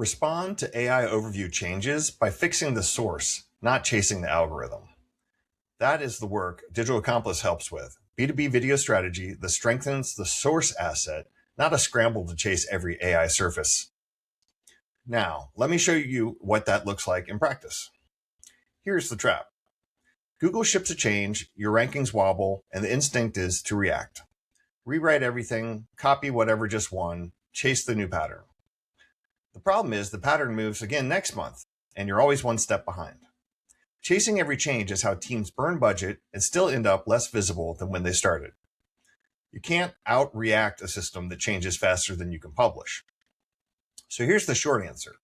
Respond to AI overview changes by fixing the source, not chasing the algorithm. That is the work Digital Accomplice helps with. B2B video strategy that strengthens the source asset, not a scramble to chase every AI surface. Now, let me show you what that looks like in practice. Here's the trap. Google ships a change, your rankings wobble, and the instinct is to react. Rewrite everything, copy whatever just won, chase the new pattern. The problem is the pattern moves again next month, and you're always one step behind. Chasing every change is how teams burn budget and still end up less visible than when they started. You can't out-react a system that changes faster than you can publish. So here's the short answer.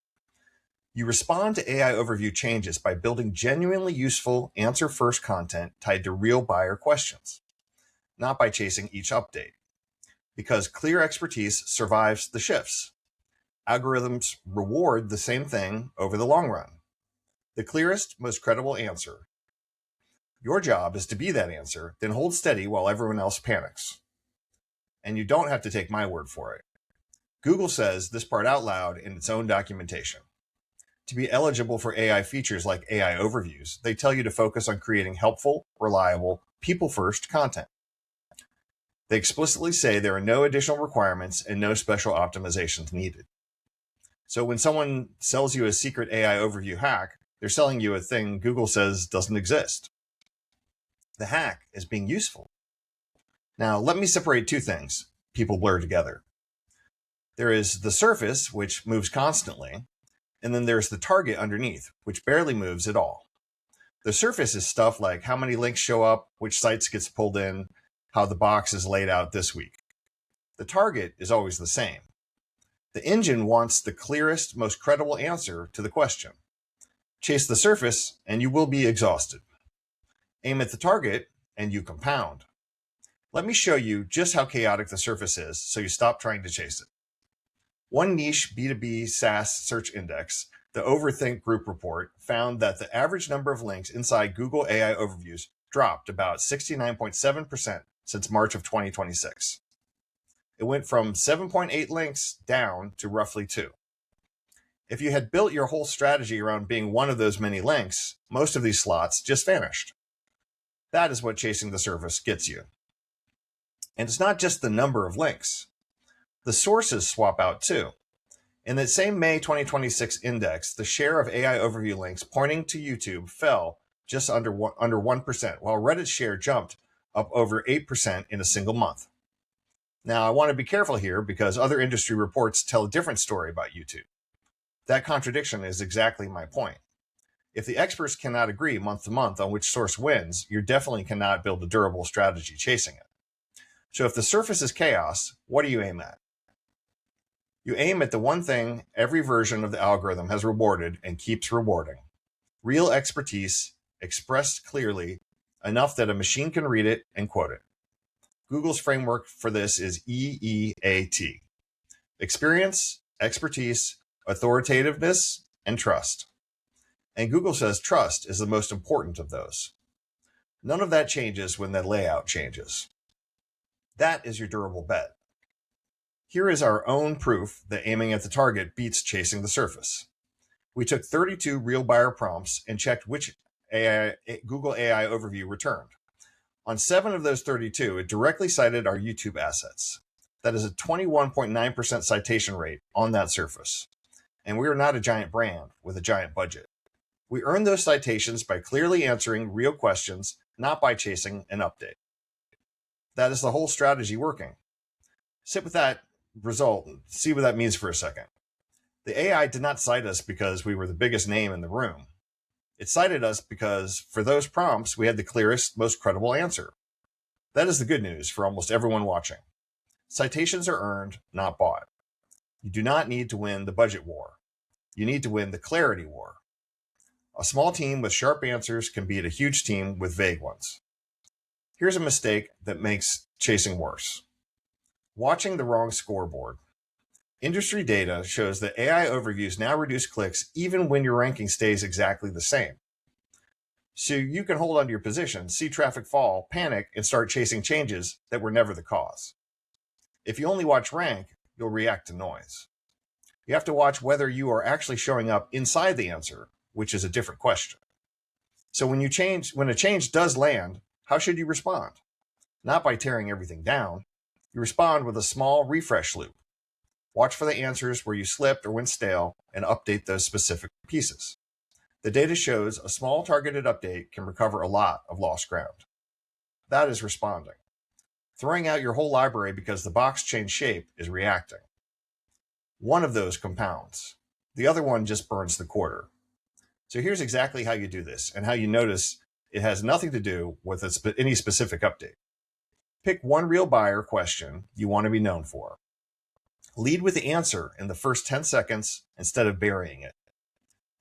You respond to AI overview changes by building genuinely useful answer-first content tied to real buyer questions, not by chasing each update. Because clear expertise survives the shifts. Algorithms reward the same thing over the long run. The clearest, most credible answer. Your job is to be that answer, then hold steady while everyone else panics. And you don't have to take my word for it. Google says this part out loud in its own documentation. To be eligible for AI features like AI overviews, they tell you to focus on creating helpful, reliable, people-first content. They explicitly say there are no additional requirements and no special optimizations needed. So when someone sells you a secret AI overview hack, they're selling you a thing Google says doesn't exist. The hack is being useful. Now, let me separate two things people blur together. There is the surface, which moves constantly, and then there's the target underneath, which barely moves at all. The surface is stuff like how many links show up, which sites gets pulled in, how the box is laid out this week. The target is always the same. The engine wants the clearest, most credible answer to the question. Chase the surface, and you will be exhausted. Aim at the target, and you compound. Let me show you just how chaotic the surface is so you stop trying to chase it. One niche B2B SaaS search index, the Overthink group report, found that the average number of links inside Google AI overviews dropped about 69.7% since March of 2026. It went from 7.8 links down to roughly 2. If you had built your whole strategy around being one of those many links, most of these slots just vanished. That is what chasing the surface gets you. And it's not just the number of links. The sources swap out too. In that same May 2026 index, the share of AI overview links pointing to YouTube fell just under 1%, while Reddit's share jumped up over 8% in a single month. Now, I want to be careful here because other industry reports tell a different story about YouTube. That contradiction is exactly my point. If the experts cannot agree month to month on which source wins, you definitely cannot build a durable strategy chasing it. So if the surface is chaos, what do you aim at? You aim at the one thing every version of the algorithm has rewarded and keeps rewarding. Real expertise, expressed clearly, enough that a machine can read it and quote it. Google's framework for this is EEAT. Experience, expertise, authoritativeness, and trust. And Google says trust is the most important of those. None of that changes when the layout changes. That is your durable bet. Here is our own proof that aiming at the target beats chasing the surface. We took 32 real buyer prompts and checked which Google AI overview returned. On 7 of those 32, it directly cited our YouTube assets. That is a 21.9% citation rate on that surface. And we are not a giant brand with a giant budget. We earn those citations by clearly answering real questions, not by chasing an update. That is the whole strategy working. Sit with that result and see what that means for a second. The AI did not cite us because we were the biggest name in the room. It cited us because for those prompts, we had the clearest, most credible answer. That is the good news for almost everyone watching. Citations are earned, not bought. You do not need to win the budget war. You need to win the clarity war. A small team with sharp answers can beat a huge team with vague ones. Here's a mistake that makes chasing worse. Watching the wrong scoreboard. Industry data shows that AI overviews now reduce clicks even when your ranking stays exactly the same. So you can hold onto your position, see traffic fall, panic, and start chasing changes that were never the cause. If you only watch rank, you'll react to noise. You have to watch whether you are actually showing up inside the answer, which is a different question. So when a change does land, how should you respond? Not by tearing everything down. You respond with a small refresh loop. Watch for the answers where you slipped or went stale and update those specific pieces. The data shows a small targeted update can recover a lot of lost ground. That is responding. Throwing out your whole library because the box changed shape is reacting. One of those compounds. The other one just burns the quarter. So here's exactly how you do this and how you notice it has nothing to do with any specific update. Pick one real buyer question you want to be known for. Lead with the answer in the first 10 seconds instead of burying it.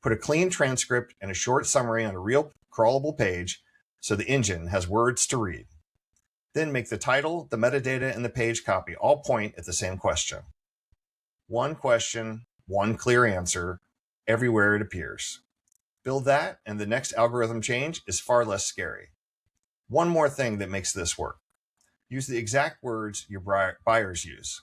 Put a clean transcript and a short summary on a real crawlable page so the engine has words to read. Then make the title, the metadata, and the page copy all point at the same question. One question, one clear answer, everywhere it appears. Build that, and the next algorithm change is far less scary. One more thing that makes this work. Use the exact words your buyers use.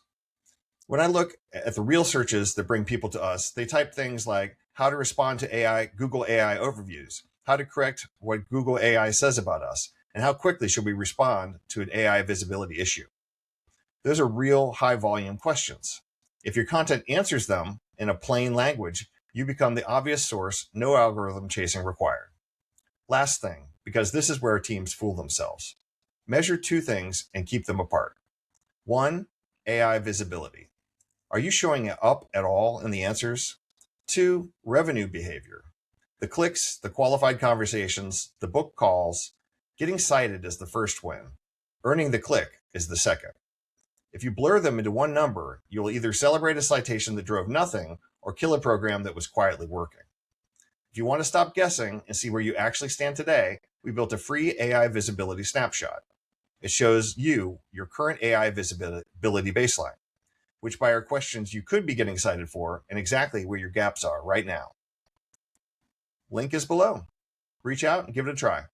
When I look at the real searches that bring people to us, they type things like how to respond to Google AI overviews, how to correct what Google AI says about us, and how quickly should we respond to an AI visibility issue. Those are real high volume questions. If your content answers them in a plain language, you become the obvious source, no algorithm chasing required. Last thing, because this is where teams fool themselves. Measure two things and keep them apart. One, AI visibility. Are you showing up at all in the answers? Two, revenue behavior. The clicks, the qualified conversations, the book calls. Getting cited is the first win. Earning the click is the second. If you blur them into one number, you'll either celebrate a citation that drove nothing or kill a program that was quietly working. If you want to stop guessing and see where you actually stand today, we built a free AI visibility snapshot. It shows you your current AI visibility baseline, which buyer questions you could be getting cited for, and exactly where your gaps are right now. Link is below. Reach out and give it a try.